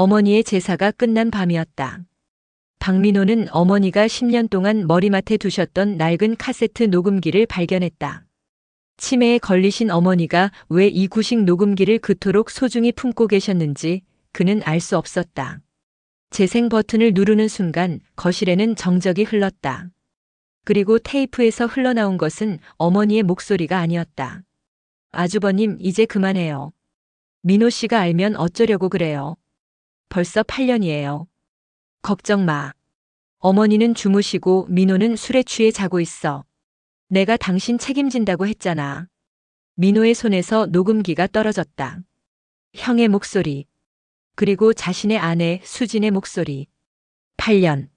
어머니의 제사가 끝난 밤이었다. 박민호는 어머니가 10년 동안 머리맡에 두셨던 낡은 카세트 녹음기를 발견했다. 치매에 걸리신 어머니가 왜 이 구식 녹음기를 그토록 소중히 품고 계셨는지 그는 알 수 없었다. 재생 버튼을 누르는 순간 거실에는 정적이 흘렀다. 그리고 테이프에서 흘러나온 것은 어머니의 목소리가 아니었다. 아주버님, 이제 그만해요. 민호 씨가 알면 어쩌려고 그래요. 벌써 8년이에요. 걱정 마. 어머니는 주무시고 민호는 술에 취해 자고 있어. 내가 당신 책임진다고 했잖아. 민호의 손에서 녹음기가 떨어졌다. 형의 목소리. 그리고 자신의 아내 수진의 목소리. 8년.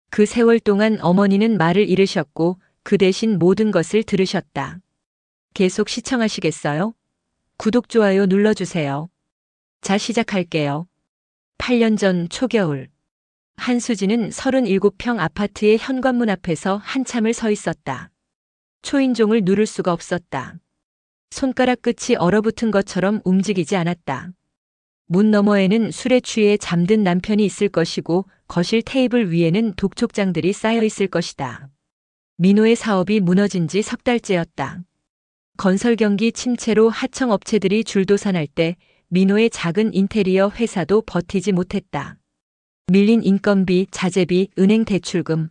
그 세월 동안 어머니는 말을 잃으셨고 그 대신 모든 것을 들으셨다. 계속 시청하시겠어요? 구독, 좋아요 눌러주세요. 자, 시작할게요. 8년 전 초겨울. 한수진은 37평 아파트의 현관문 앞에서 한참을 서 있었다. 초인종을 누를 수가 없었다. 손가락 끝이 얼어붙은 것처럼 움직이지 않았다. 문 너머에는 술에 취해 잠든 남편이 있을 것이고 거실 테이블 위에는 독촉장들이 쌓여 있을 것이다. 민호의 사업이 무너진 지 석 달째였다. 건설 경기 침체로 하청업체들이 줄도산할 때 민호의 작은 인테리어 회사도 버티지 못했다. 밀린 인건비, 자재비, 은행 대출금.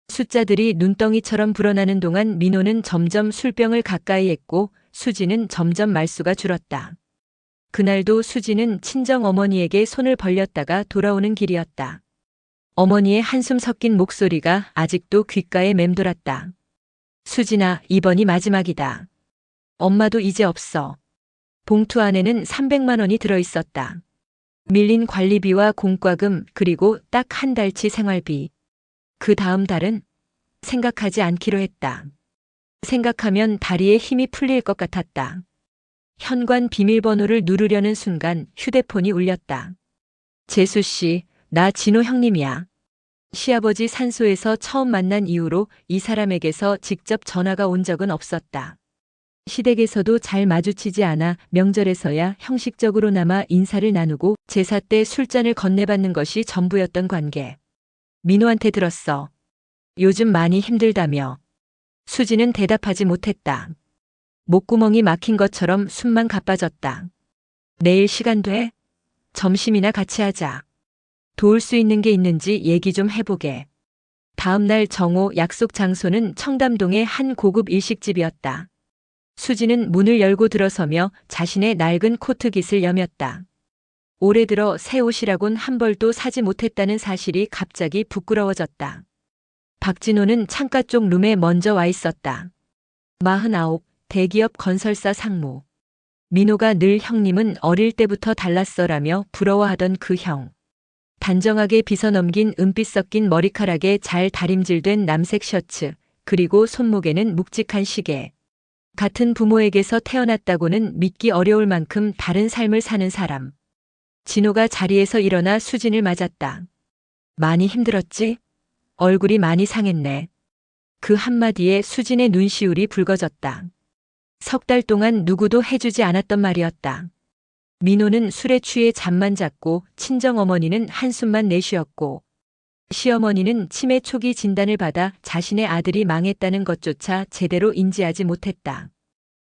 숫자들이 눈덩이처럼 불어나는 동안 민호는 점점 술병을 가까이 했고 수지는 점점 말수가 줄었다. 그날도 수지는 친정어머니에게 손을 벌렸다가 돌아오는 길이었다. 어머니의 한숨 섞인 목소리가 아직도 귓가에 맴돌았다. 수진아, 이번이 마지막이다. 엄마도 이제 없어. 봉투 안에는 300만 원이 들어있었다. 밀린 관리비와 공과금 그리고 딱 한 달치 생활비. 그 다음 달은 생각하지 않기로 했다. 생각하면 다리에 힘이 풀릴 것 같았다. 현관 비밀번호를 누르려는 순간 휴대폰이 울렸다. 재수 씨, 나 진호 형님이야. 시아버지 산소에서 처음 만난 이후로 이 사람에게서 직접 전화가 온 적은 없었다. 시댁에서도 잘 마주치지 않아 명절에서야 형식적으로나마 인사를 나누고 제사 때 술잔을 건네받는 것이 전부였던 관계. 민호한테 들었어. 요즘 많이 힘들다며. 수지는 대답하지 못했다. 목구멍이 막힌 것처럼 숨만 가빠졌다. 내일 시간 돼? 점심이나 같이 하자. 도울 수 있는 게 있는지 얘기 좀 해보게. 다음 날 정오, 약속 장소는 청담동의 한 고급 일식집이었다. 수지는 문을 열고 들어서며 자신의 낡은 코트깃을 여몄다. 올해 들어 새 옷이라곤 한 벌도 사지 못했다는 사실이 갑자기 부끄러워졌다. 박진호는 창가 쪽 룸에 먼저 와 있었다. 49, 대기업 건설사 상무. 민호가 늘 형님은 어릴 때부터 달랐어라며 부러워하던 그 형. 단정하게 빗어넘긴 은빛 섞인 머리카락에 잘 다림질된 남색 셔츠, 그리고 손목에는 묵직한 시계. 같은 부모에게서 태어났다고는 믿기 어려울 만큼 다른 삶을 사는 사람. 진호가 자리에서 일어나 수진을 맞았다. 많이 힘들었지? 얼굴이 많이 상했네. 그 한마디에 수진의 눈시울이 붉어졌다. 석 달 동안 누구도 해주지 않았던 말이었다. 민호는 술에 취해 잠만 잤고 친정어머니는 한숨만 내쉬었고 시어머니는 치매 초기 진단을 받아 자신의 아들이 망했다는 것조차 제대로 인지하지 못했다.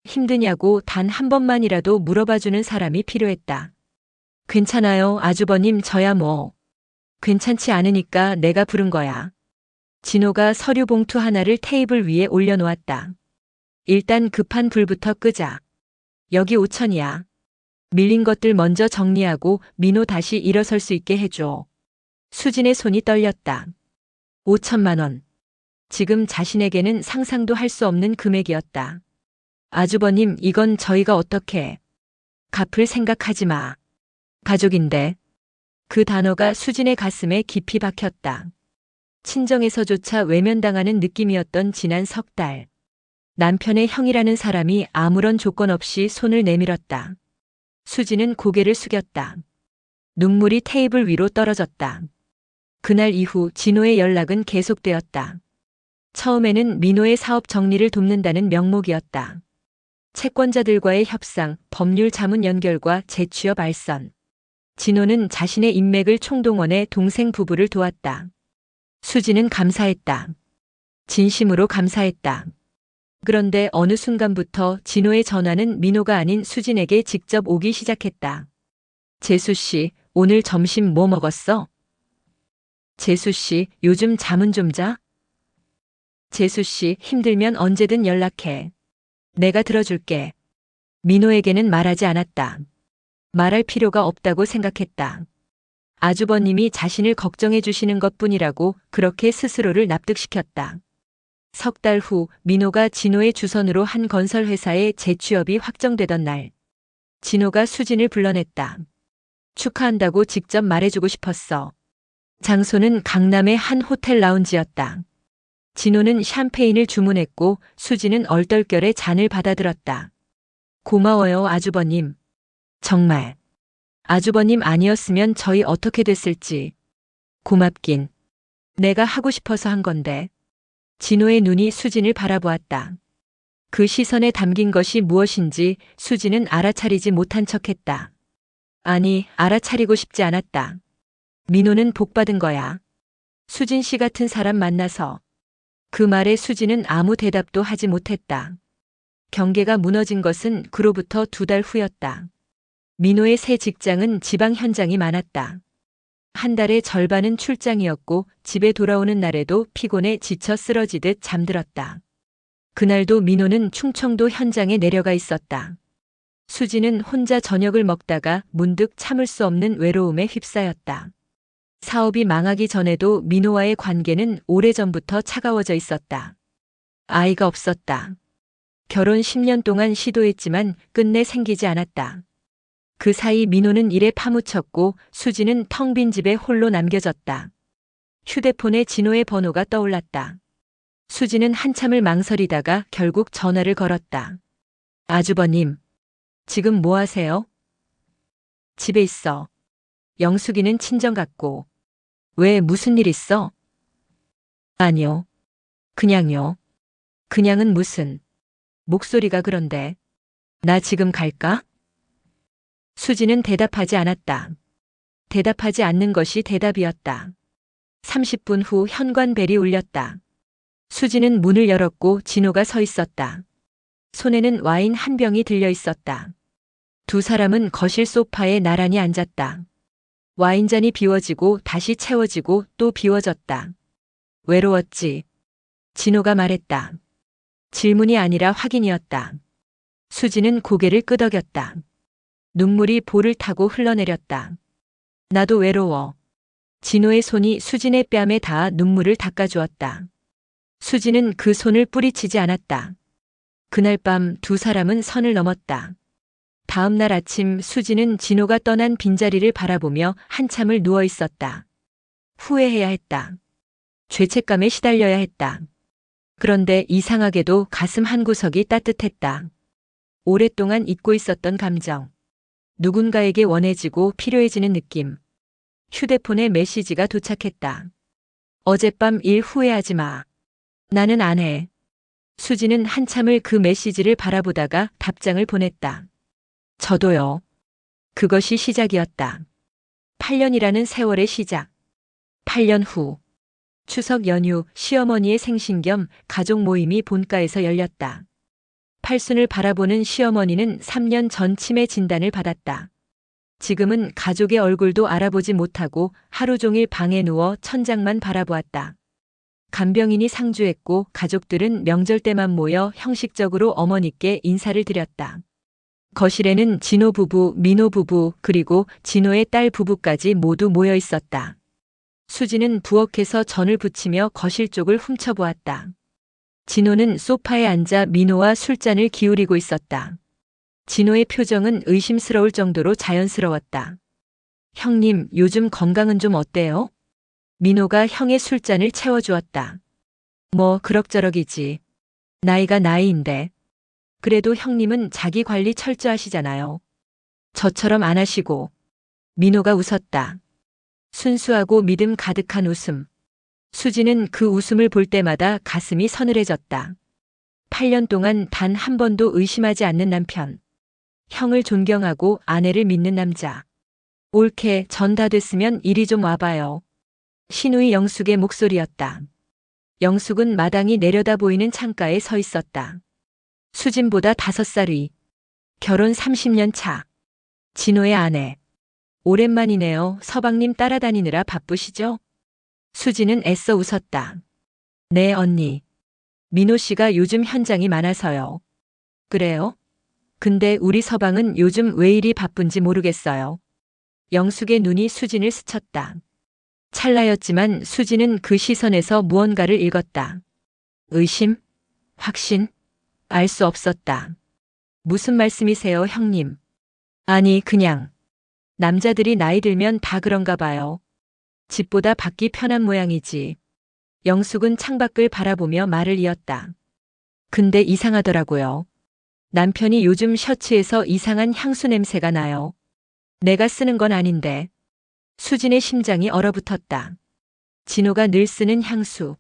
힘드냐고 단 한 번만이라도 물어봐주는 사람이 필요했다. 괜찮아요, 아주버님, 저야 뭐. 괜찮지 않으니까 내가 부른 거야. 진호가 서류 봉투 하나를 테이블 위에 올려놓았다. 일단 급한 불부터 끄자. 여기 5천이야. 밀린 것들 먼저 정리하고 민호 다시 일어설 수 있게 해줘. 수진의 손이 떨렸다. 5천만 원. 지금 자신에게는 상상도 할 수 없는 금액이었다. 아주버님, 이건 저희가 어떻게 갚을 생각하지 마. 가족인데. 그 단어가 수진의 가슴에 깊이 박혔다. 친정에서조차 외면당하는 느낌이었던 지난 석 달. 남편의 형이라는 사람이 아무런 조건 없이 손을 내밀었다. 수진은 고개를 숙였다. 눈물이 테이블 위로 떨어졌다. 그날 이후 진호의 연락은 계속되었다. 처음에는 민호의 사업 정리를 돕는다는 명목이었다. 채권자들과의 협상, 법률 자문 연결과 재취업 알선. 진호는 자신의 인맥을 총동원해 동생 부부를 도왔다. 수지는 감사했다. 진심으로 감사했다. 그런데 어느 순간부터 진호의 전화는 민호가 아닌 수진에게 직접 오기 시작했다. 재수 씨, 오늘 점심 뭐 먹었어? 재수 씨, 요즘 잠은 좀 자? 재수 씨, 힘들면 언제든 연락해. 내가 들어줄게. 민호에게는 말하지 않았다. 말할 필요가 없다고 생각했다. 아주버님이 자신을 걱정해 주시는 것뿐이라고 그렇게 스스로를 납득시켰다. 석 달 후 민호가 진호의 주선으로 한 건설회사에 재취업이 확정되던 날, 진호가 수진을 불러냈다. 축하한다고 직접 말해주고 싶었어. 장소는 강남의 한 호텔 라운지였다. 진호는 샴페인을 주문했고 수진은 얼떨결에 잔을 받아들었다. 고마워요, 아주버님. 정말. 아주버님 아니었으면 저희 어떻게 됐을지. 고맙긴. 내가 하고 싶어서 한 건데. 진호의 눈이 수진을 바라보았다. 그 시선에 담긴 것이 무엇인지 수진은 알아차리지 못한 척했다. 아니, 알아차리고 싶지 않았다. 민호는 복받은 거야. 수진 씨 같은 사람 만나서. 그 말에 수진은 아무 대답도 하지 못했다. 경계가 무너진 것은 그로부터 2달 후였다. 민호의 새 직장은 지방 현장이 많았다. 한 달의 절반은 출장이었고 집에 돌아오는 날에도 피곤해 지쳐 쓰러지듯 잠들었다. 그날도 민호는 충청도 현장에 내려가 있었다. 수지는 혼자 저녁을 먹다가 문득 참을 수 없는 외로움에 휩싸였다. 사업이 망하기 전에도 민호와의 관계는 오래전부터 차가워져 있었다. 아이가 없었다. 결혼 10년 동안 시도했지만 끝내 생기지 않았다. 그 사이 민호는 일에 파묻혔고 수지는 텅 빈 집에 홀로 남겨졌다. 휴대폰에 진호의 번호가 떠올랐다. 수지는 한참을 망설이다가 결국 전화를 걸었다. 아주버님, 지금 뭐 하세요? 집에 있어. 영숙이는 친정 갔고. 왜 무슨 일 있어? 아니요. 그냥요. 그냥은 무슨. 목소리가 그런데. 나 지금 갈까? 수지는 대답하지 않았다. 대답하지 않는 것이 대답이었다. 30분 후 현관벨이 울렸다. 수지는 문을 열었고 진호가 서 있었다. 손에는 와인 한 병이 들려 있었다. 두 사람은 거실 소파에 나란히 앉았다. 와인잔이 비워지고 다시 채워지고 또 비워졌다. 외로웠지. 진호가 말했다. 질문이 아니라 확인이었다. 수지는 고개를 끄덕였다. 눈물이 볼을 타고 흘러내렸다. 나도 외로워. 진호의 손이 수진의 뺨에 닿아 눈물을 닦아주었다. 수지는 그 손을 뿌리치지 않았다. 그날 밤 두 사람은 선을 넘었다. 다음 날 아침 수지는 진호가 떠난 빈자리를 바라보며 한참을 누워 있었다. 후회해야 했다. 죄책감에 시달려야 했다. 그런데 이상하게도 가슴 한구석이 따뜻했다. 오랫동안 잊고 있었던 감정. 누군가에게 원해지고 필요해지는 느낌. 휴대폰에 메시지가 도착했다. 어젯밤 일 후회하지 마. 나는 안 해. 수지는 한참을 그 메시지를 바라보다가 답장을 보냈다. 저도요. 그것이 시작이었다. 8년이라는 세월의 시작. 8년 후. 추석 연휴 시어머니의 생신 겸 가족 모임이 본가에서 열렸다. 팔순을 바라보는 시어머니는 3년 전 치매 진단을 받았다. 지금은 가족의 얼굴도 알아보지 못하고 하루 종일 방에 누워 천장만 바라보았다. 간병인이 상주했고 가족들은 명절 때만 모여 형식적으로 어머니께 인사를 드렸다. 거실에는 진호 부부, 민호 부부, 그리고 진호의 딸 부부까지 모두 모여 있었다. 수지는 부엌에서 전을 부치며 거실 쪽을 훔쳐보았다. 진호는 소파에 앉아 민호와 술잔을 기울이고 있었다. 진호의 표정은 의심스러울 정도로 자연스러웠다. 형님, 요즘 건강은 좀 어때요? 민호가 형의 술잔을 채워주었다. 뭐 그럭저럭이지. 나이가 나이인데. 그래도 형님은 자기 관리 철저하시잖아요. 저처럼 안 하시고. 민호가 웃었다. 순수하고 믿음 가득한 웃음. 수지는 그 웃음을 볼 때마다 가슴이 서늘해졌다. 8년 동안 단 한 번도 의심하지 않는 남편. 형을 존경하고 아내를 믿는 남자. 옳게 전 다 됐으면 이리 좀 와봐요. 신우이 영숙의 목소리였다. 영숙은 마당이 내려다 보이는 창가에 서 있었다. 수진보다 5살 위. 결혼 30년 차. 진호의 아내. 오랜만이네요. 서방님 따라다니느라 바쁘시죠? 수진은 애써 웃었다. 네, 언니. 민호 씨가 요즘 현장이 많아서요. 그래요? 근데 우리 서방은 요즘 왜 이리 바쁜지 모르겠어요. 영숙의 눈이 수진을 스쳤다. 찰나였지만 수진은 그 시선에서 무언가를 읽었다. 의심? 확신? 알 수 없었다. 무슨 말씀이세요, 형님? 아니, 그냥. 남자들이 나이 들면 다 그런가 봐요. 집보다 밖이 편한 모양이지. 영숙은 창밖을 바라보며 말을 이었다. 근데 이상하더라고요. 남편이 요즘 셔츠에서 이상한 향수 냄새가 나요. 내가 쓰는 건 아닌데. 수진의 심장이 얼어붙었다. 진호가 늘 쓰는 향수.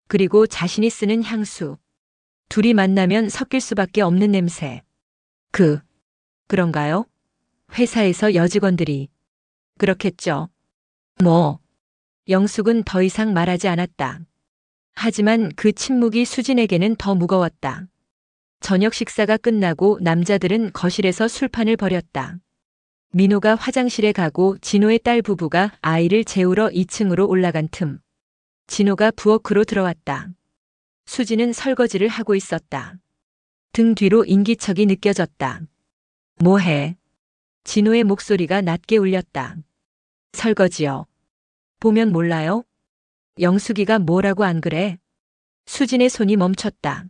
그리고 자신이 쓰는 향수. 둘이 만나면 섞일 수밖에 없는 냄새. 그런가요? 회사에서 여직원들이. 그렇겠죠. 뭐. 영숙은 더 이상 말하지 않았다. 하지만 그 침묵이 수진에게는 더 무거웠다. 저녁 식사가 끝나고 남자들은 거실에서 술판을 벌였다. 민호가 화장실에 가고 진호의 딸 부부가 아이를 재우러 2층으로 올라간 틈. 진호가 부엌으로 들어왔다. 수진은 설거지를 하고 있었다. 등 뒤로 인기척이 느껴졌다. 뭐해? 진호의 목소리가 낮게 울렸다. 설거지요. 보면 몰라요? 영숙이가 뭐라고 안 그래? 수진의 손이 멈췄다.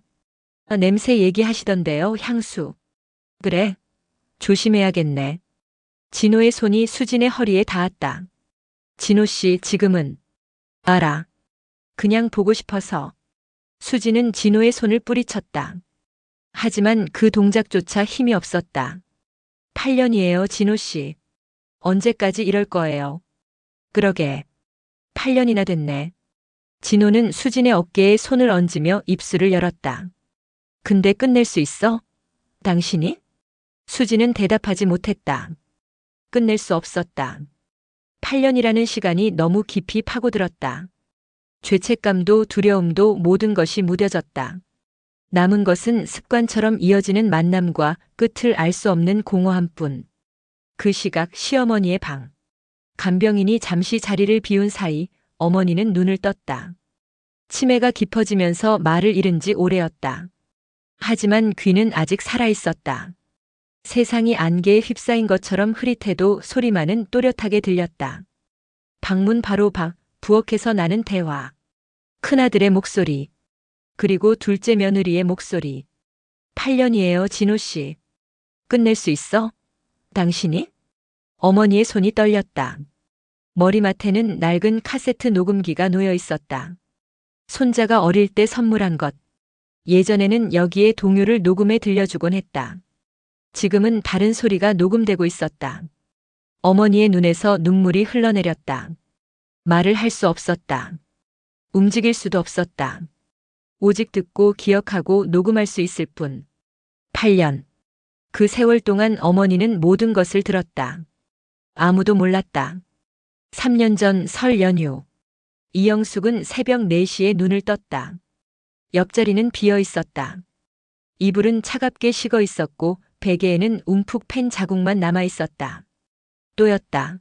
냄새 얘기하시던데요, 향수. 그래? 조심해야겠네. 진호의 손이 수진의 허리에 닿았다. 진호 씨, 지금은. 알아. 그냥 보고 싶어서. 수진은 진호의 손을 뿌리쳤다. 하지만 그 동작조차 힘이 없었다. 8년이에요, 진호 씨. 언제까지 이럴 거예요? 그러게. 8년이나 됐네. 진호는 수진의 어깨에 손을 얹으며 입술을 열었다. 근데 끝낼 수 있어? 당신이? 수진은 대답하지 못했다. 끝낼 수 없었다. 8년이라는 시간이 너무 깊이 파고들었다. 죄책감도 두려움도 모든 것이 무뎌졌다. 남은 것은 습관처럼 이어지는 만남과 끝을 알 수 없는 공허함뿐. 그 시각 시어머니의 방. 간병인이 잠시 자리를 비운 사이 어머니는 눈을 떴다. 치매가 깊어지면서 말을 잃은 지 오래였다. 하지만 귀는 아직 살아있었다. 세상이 안개에 휩싸인 것처럼 흐릿해도 소리만은 또렷하게 들렸다. 방문 바로 밖, 부엌에서 나는 대화. 큰아들의 목소리. 그리고 둘째 며느리의 목소리. 8년이에요, 진호 씨. 끝낼 수 있어? 당신이? 어머니의 손이 떨렸다. 머리맡에는 낡은 카세트 녹음기가 놓여 있었다. 손자가 어릴 때 선물한 것. 예전에는 여기에 동요를 녹음해 들려주곤 했다. 지금은 다른 소리가 녹음되고 있었다. 어머니의 눈에서 눈물이 흘러내렸다. 말을 할 수 없었다. 움직일 수도 없었다. 오직 듣고 기억하고 녹음할 수 있을 뿐. 8년. 그 세월 동안 어머니는 모든 것을 들었다. 아무도 몰랐다. 3년 전 설 연휴. 이영숙은 새벽 4시에 눈을 떴다. 옆자리는 비어 있었다. 이불은 차갑게 식어 있었고 베개에는 움푹 팬 자국만 남아 있었다. 또였다.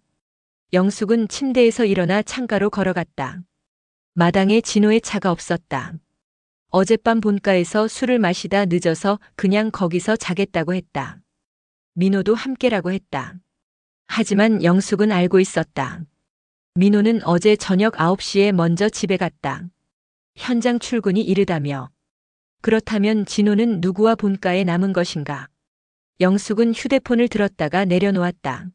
영숙은 침대에서 일어나 창가로 걸어갔다. 마당에 진호의 차가 없었다. 어젯밤 본가에서 술을 마시다 늦어서 그냥 거기서 자겠다고 했다. 민호도 함께라고 했다. 하지만 영숙은 알고 있었다. 민호는 어제 저녁 9시에 먼저 집에 갔다. 현장 출근이 이르다며. 그렇다면 진호는 누구와 본가에 남은 것인가? 영숙은 휴대폰을 들었다가 내려놓았다.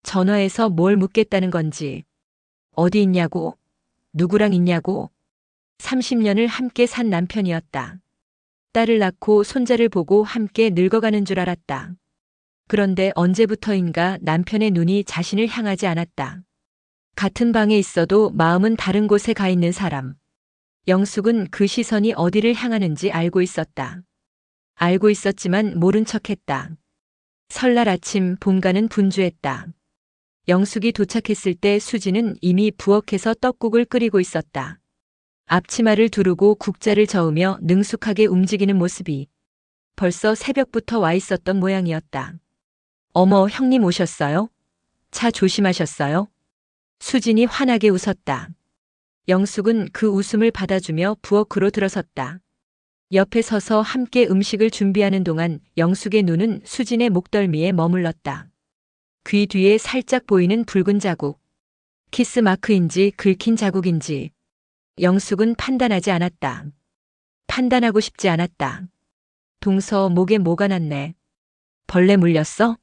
전화해서 뭘 묻겠다는 건지. 어디 있냐고? 누구랑 있냐고? 30년을 함께 산 남편이었다. 딸을 낳고 손자를 보고 함께 늙어가는 줄 알았다. 그런데 언제부터인가 남편의 눈이 자신을 향하지 않았다. 같은 방에 있어도 마음은 다른 곳에 가 있는 사람. 영숙은 그 시선이 어디를 향하는지 알고 있었다. 알고 있었지만 모른 척했다. 설날 아침 본가는 분주했다. 영숙이 도착했을 때 수지는 이미 부엌에서 떡국을 끓이고 있었다. 앞치마를 두르고 국자를 저으며 능숙하게 움직이는 모습이 벌써 새벽부터 와 있었던 모양이었다. 어머, 형님 오셨어요? 차 조심하셨어요? 수진이 환하게 웃었다. 영숙은 그 웃음을 받아주며 부엌으로 들어섰다. 옆에 서서 함께 음식을 준비하는 동안 영숙의 눈은 수진의 목덜미에 머물렀다. 귀 뒤에 살짝 보이는 붉은 자국. 키스 마크인지 긁힌 자국인지 영숙은 판단하지 않았다. 판단하고 싶지 않았다. 동서 목에 뭐가 났네. 벌레 물렸어?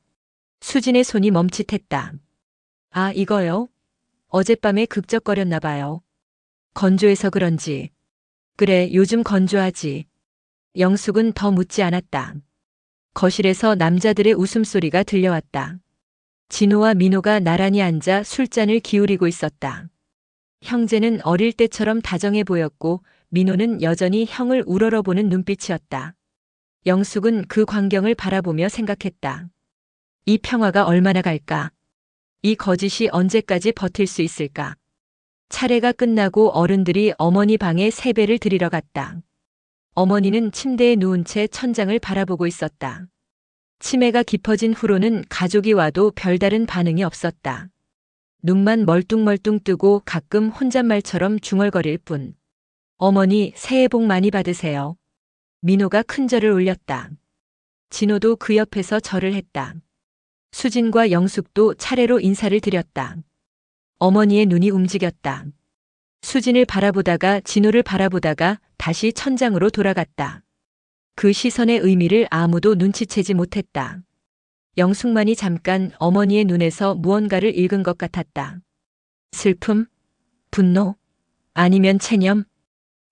수진의 손이 멈칫했다. 아, 이거요? 어젯밤에 극적거렸나 봐요. 건조해서 그런지. 그래, 요즘 건조하지. 영숙은 더 묻지 않았다. 거실에서 남자들의 웃음소리가 들려왔다. 진호와 민호가 나란히 앉아 술잔을 기울이고 있었다. 형제는 어릴 때처럼 다정해 보였고 민호는 여전히 형을 우러러보는 눈빛이었다. 영숙은 그 광경을 바라보며 생각했다. 이 평화가 얼마나 갈까? 이 거짓이 언제까지 버틸 수 있을까? 차례가 끝나고 어른들이 어머니 방에 세배를 드리러 갔다. 어머니는 침대에 누운 채 천장을 바라보고 있었다. 치매가 깊어진 후로는 가족이 와도 별다른 반응이 없었다. 눈만 멀뚱멀뚱 뜨고 가끔 혼잣말처럼 중얼거릴 뿐. 어머니, 새해 복 많이 받으세요. 민호가 큰 절을 올렸다. 진호도 그 옆에서 절을 했다. 수진과 영숙도 차례로 인사를 드렸다. 어머니의 눈이 움직였다. 수진을 바라보다가 진호를 바라보다가 다시 천장으로 돌아갔다. 그 시선의 의미를 아무도 눈치채지 못했다. 영숙만이 잠깐 어머니의 눈에서 무언가를 읽은 것 같았다. 슬픔? 분노? 아니면 체념?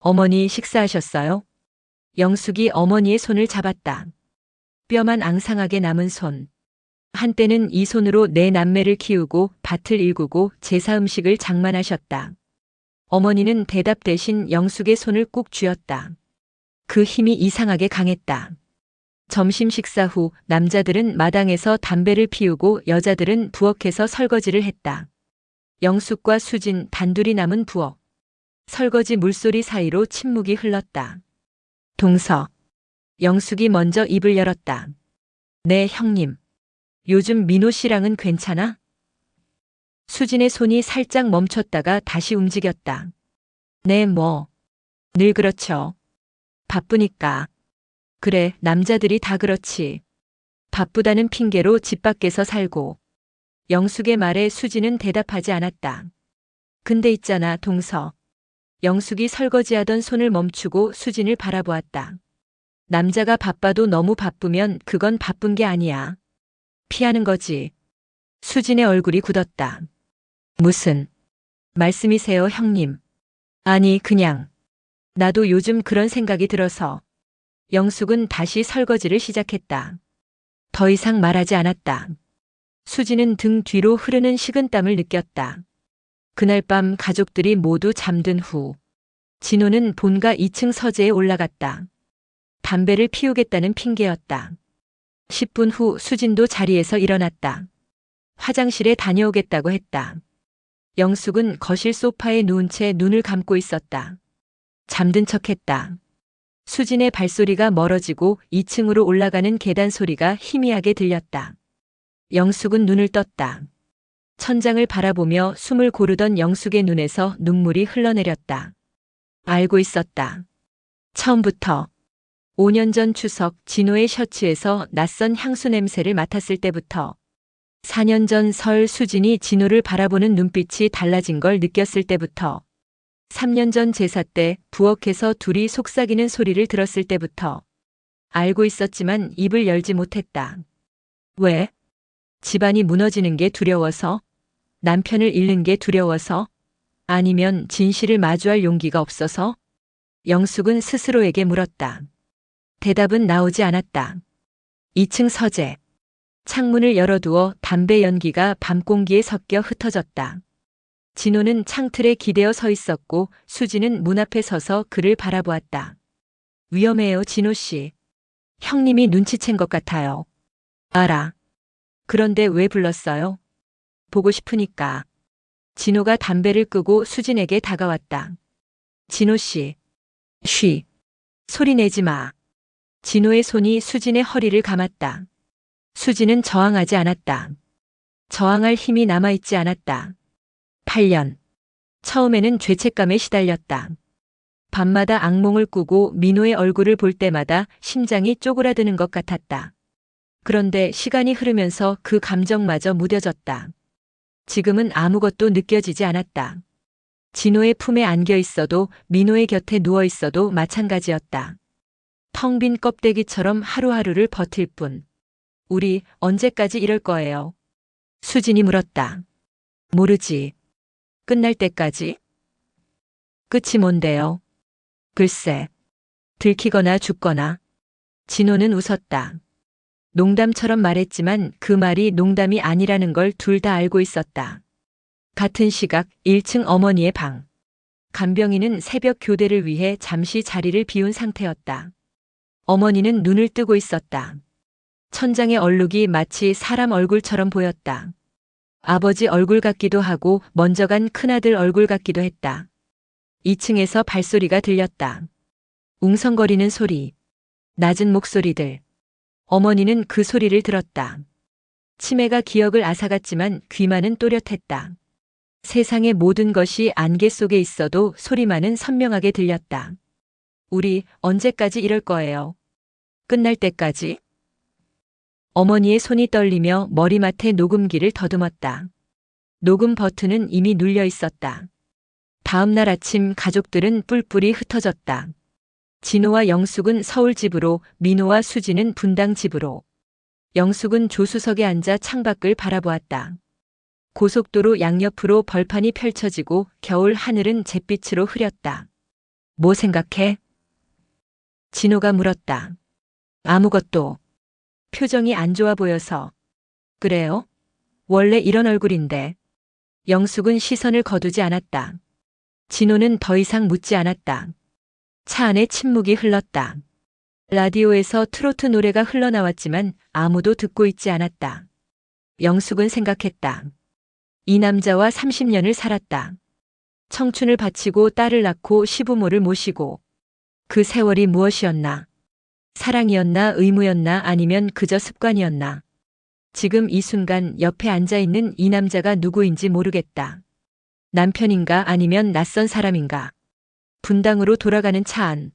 어머니 식사하셨어요? 영숙이 어머니의 손을 잡았다. 뼈만 앙상하게 남은 손. 한때는 이 손으로 내 남매를 키우고 밭을 일구고 제사 음식을 장만하셨다. 어머니는 대답 대신 영숙의 손을 꾹 쥐었다. 그 힘이 이상하게 강했다. 점심 식사 후 남자들은 마당에서 담배를 피우고 여자들은 부엌에서 설거지를 했다. 영숙과 수진 단둘이 남은 부엌. 설거지 물소리 사이로 침묵이 흘렀다. 동서. 영숙이 먼저 입을 열었다. 네, 형님. 요즘 민호 씨랑은 괜찮아? 수진의 손이 살짝 멈췄다가 다시 움직였다. 네, 뭐. 늘 그렇죠. 바쁘니까. 그래, 남자들이 다 그렇지. 바쁘다는 핑계로 집 밖에서 살고. 영숙의 말에 수진은 대답하지 않았다. 근데 있잖아, 동서. 영숙이 설거지하던 손을 멈추고 수진을 바라보았다. 남자가 바빠도 너무 바쁘면 그건 바쁜 게 아니야. 피하는 거지. 수진의 얼굴이 굳었다. 무슨 말씀이세요, 형님? 아니, 그냥. 나도 요즘 그런 생각이 들어서. 영숙은 다시 설거지를 시작했다. 더 이상 말하지 않았다. 수진은 등 뒤로 흐르는 식은땀을 느꼈다. 그날 밤 가족들이 모두 잠든 후 진호는 본가 2층 서재에 올라갔다. 담배를 피우겠다는 핑계였다. 10분 후 수진도 자리에서 일어났다. 화장실에 다녀오겠다고 했다. 영숙은 거실 소파에 누운 채 눈을 감고 있었다. 잠든 척했다. 수진의 발소리가 멀어지고 2층으로 올라가는 계단 소리가 희미하게 들렸다. 영숙은 눈을 떴다. 천장을 바라보며 숨을 고르던 영숙의 눈에서 눈물이 흘러내렸다. 알고 있었다. 처음부터. 5년 전 추석 진호의 셔츠에서 낯선 향수 냄새를 맡았을 때부터. 4년 전 설 수진이 진호를 바라보는 눈빛이 달라진 걸 느꼈을 때부터. 3년 전 제사 때 부엌에서 둘이 속삭이는 소리를 들었을 때부터. 알고 있었지만 입을 열지 못했다. 왜? 집안이 무너지는 게 두려워서? 남편을 잃는 게 두려워서? 아니면 진실을 마주할 용기가 없어서? 영숙은 스스로에게 물었다. 대답은 나오지 않았다. 2층 서재. 창문을 열어두어 담배 연기가 밤 공기에 섞여 흩어졌다. 진호는 창틀에 기대어 서 있었고 수지는 문 앞에 서서 그를 바라보았다. 위험해요, 진호 씨. 형님이 눈치챈 것 같아요. 알아. 그런데 왜 불렀어요? 보고 싶으니까. 진호가 담배를 끄고 수진에게 다가왔다. 진호 씨. 쉬. 소리 내지 마. 진호의 손이 수진의 허리를 감았다. 수진은 저항하지 않았다. 저항할 힘이 남아있지 않았다. 8년. 처음에는 죄책감에 시달렸다. 밤마다 악몽을 꾸고 민호의 얼굴을 볼 때마다 심장이 쪼그라드는 것 같았다. 그런데 시간이 흐르면서 그 감정마저 무뎌졌다. 지금은 아무것도 느껴지지 않았다. 진호의 품에 안겨 있어도 민호의 곁에 누워 있어도 마찬가지였다. 텅 빈 껍데기처럼 하루하루를 버틸 뿐. 우리 언제까지 이럴 거예요? 수진이 물었다. 모르지. 끝날 때까지? 끝이 뭔데요? 글쎄. 들키거나 죽거나. 진호는 웃었다. 농담처럼 말했지만 그 말이 농담이 아니라는 걸 둘 다 알고 있었다. 같은 시각 1층 어머니의 방. 간병인은 새벽 교대를 위해 잠시 자리를 비운 상태였다. 어머니는 눈을 뜨고 있었다. 천장의 얼룩이 마치 사람 얼굴처럼 보였다. 아버지 얼굴 같기도 하고 먼저 간 큰아들 얼굴 같기도 했다. 2층에서 발소리가 들렸다. 웅성거리는 소리. 낮은 목소리들. 어머니는 그 소리를 들었다. 치매가 기억을 앗아갔지만 귀만은 또렷했다. 세상의 모든 것이 안개 속에 있어도 소리만은 선명하게 들렸다. 우리 언제까지 이럴 거예요? 끝날 때까지? 어머니의 손이 떨리며 머리맡에 녹음기를 더듬었다. 녹음 버튼은 이미 눌려 있었다. 다음 날 아침 가족들은 뿔뿔이 흩어졌다. 진호와 영숙은 서울 집으로, 민호와 수진은 분당 집으로. 영숙은 조수석에 앉아 창밖을 바라보았다. 고속도로 양옆으로 벌판이 펼쳐지고 겨울 하늘은 잿빛으로 흐렸다. 뭐 생각해? 진호가 물었다. 아무것도. 표정이 안 좋아 보여서. 그래요? 원래 이런 얼굴인데. 영숙은 시선을 거두지 않았다. 진호는 더 이상 묻지 않았다. 차 안에 침묵이 흘렀다. 라디오에서 트로트 노래가 흘러나왔지만 아무도 듣고 있지 않았다. 영숙은 생각했다. 이 남자와 30년을 살았다. 청춘을 바치고 딸을 낳고 시부모를 모시고. 그 세월이 무엇이었나? 사랑이었나 의무였나 아니면 그저 습관이었나? 지금 이 순간 옆에 앉아있는 이 남자가 누구인지 모르겠다. 남편인가 아니면 낯선 사람인가? 분당으로 돌아가는 차 안.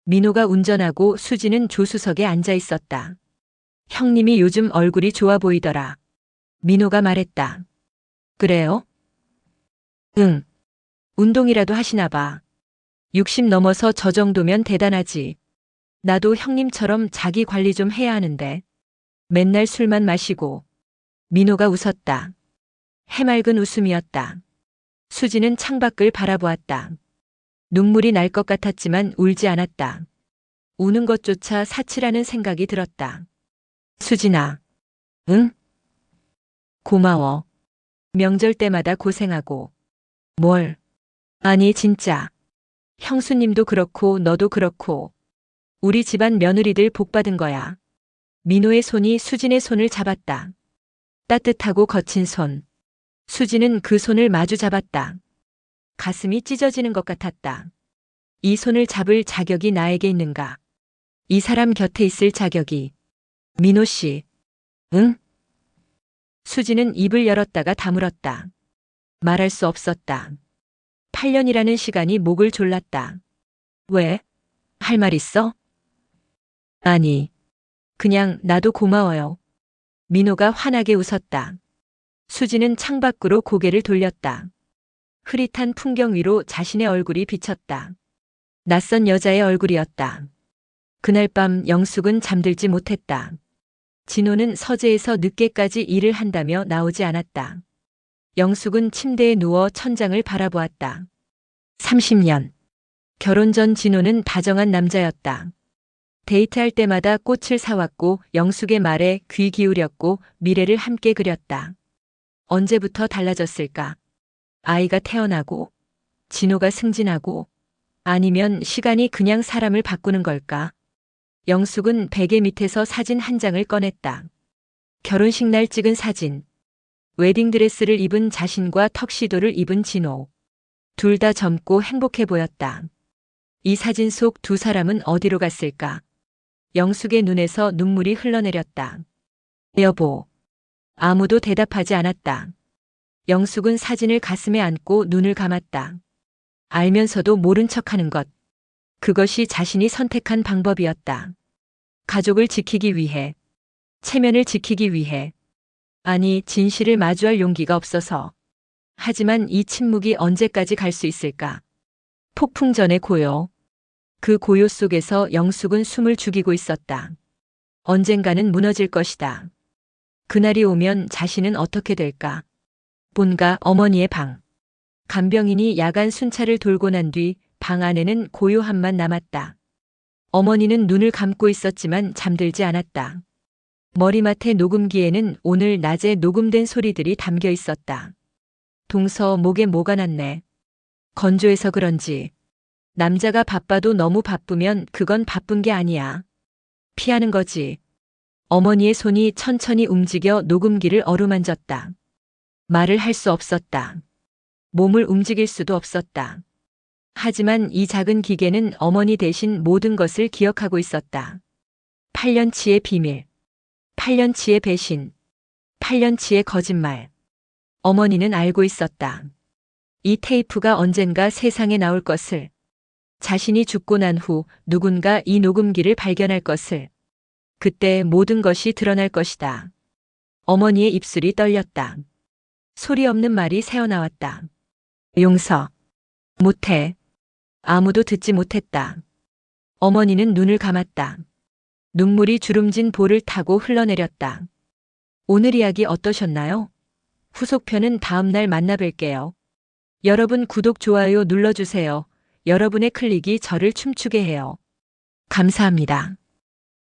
민호가 운전하고 수지는 조수석에 앉아 있었다. 형님이 요즘 얼굴이 좋아 보이더라. 민호가 말했다. 그래요? 응. 운동이라도 하시나 봐. 60 넘어서 저 정도면 대단하지. 나도 형님처럼 자기 관리 좀 해야 하는데. 맨날 술만 마시고. 민호가 웃었다. 해맑은 웃음이었다. 수지는 창밖을 바라보았다. 눈물이 날 것 같았지만 울지 않았다. 우는 것조차 사치라는 생각이 들었다. 수진아. 응? 고마워. 명절 때마다 고생하고. 뭘? 아니 진짜. 형수님도 그렇고 너도 그렇고. 우리 집안 며느리들 복 받은 거야. 민호의 손이 수진의 손을 잡았다. 따뜻하고 거친 손. 수진은 그 손을 마주 잡았다. 가슴이 찢어지는 것 같았다. 이 손을 잡을 자격이 나에게 있는가? 이 사람 곁에 있을 자격이. 민호 씨. 응? 수진은 입을 열었다가 다물었다. 말할 수 없었다. 8년이라는 시간이 목을 졸랐다. 왜? 할 말 있어? 아니. 그냥 나도 고마워요. 민호가 환하게 웃었다. 수진은 창밖으로 고개를 돌렸다. 흐릿한 풍경 위로 자신의 얼굴이 비쳤다. 낯선 여자의 얼굴이었다. 그날 밤 영숙은 잠들지 못했다. 진호는 서재에서 늦게까지 일을 한다며 나오지 않았다. 영숙은 침대에 누워 천장을 바라보았다. 30년. 결혼 전 진호는 다정한 남자였다. 데이트할 때마다 꽃을 사왔고 영숙의 말에 귀 기울였고 미래를 함께 그렸다. 언제부터 달라졌을까? 아이가 태어나고, 진호가 승진하고, 아니면 시간이 그냥 사람을 바꾸는 걸까? 영숙은 베개 밑에서 사진 한 장을 꺼냈다. 결혼식 날 찍은 사진. 웨딩드레스를 입은 자신과 턱시도를 입은 진호. 둘 다 젊고 행복해 보였다. 이 사진 속 두 사람은 어디로 갔을까? 영숙의 눈에서 눈물이 흘러내렸다. 여보. 아무도 대답하지 않았다. 영숙은 사진을 가슴에 안고 눈을 감았다. 알면서도 모른 척하는 것. 그것이 자신이 선택한 방법이었다. 가족을 지키기 위해. 체면을 지키기 위해. 아니, 진실을 마주할 용기가 없어서. 하지만 이 침묵이 언제까지 갈 수 있을까? 폭풍 전의 고요. 그 고요 속에서 영숙은 숨을 죽이고 있었다. 언젠가는 무너질 것이다. 그날이 오면 자신은 어떻게 될까? 본가 어머니의 방. 간병인이 야간 순찰을 돌고 난 뒤 방 안에는 고요함만 남았다. 어머니는 눈을 감고 있었지만 잠들지 않았다. 머리맡의 녹음기에는 오늘 낮에 녹음된 소리들이 담겨 있었다. 동서 목에 뭐가 났네. 건조해서 그런지. 남자가 바빠도 너무 바쁘면 그건 바쁜 게 아니야. 피하는 거지. 어머니의 손이 천천히 움직여 녹음기를 어루만졌다. 말을 할 수 없었다. 몸을 움직일 수도 없었다. 하지만 이 작은 기계는 어머니 대신 모든 것을 기억하고 있었다. 8년치의 비밀, 8년치의 배신, 8년치의 거짓말. 어머니는 알고 있었다. 이 테이프가 언젠가 세상에 나올 것을. 자신이 죽고 난 후 누군가 이 녹음기를 발견할 것을. 그때 모든 것이 드러날 것이다. 어머니의 입술이 떨렸다. 소리 없는 말이 새어나왔다. 용서. 못해. 아무도 듣지 못했다. 어머니는 눈을 감았다. 눈물이 주름진 볼을 타고 흘러내렸다. 오늘 이야기 어떠셨나요? 후속편은 다음 날 만나뵐게요. 여러분 구독, 좋아요 눌러주세요. 여러분의 클릭이 저를 춤추게 해요. 감사합니다.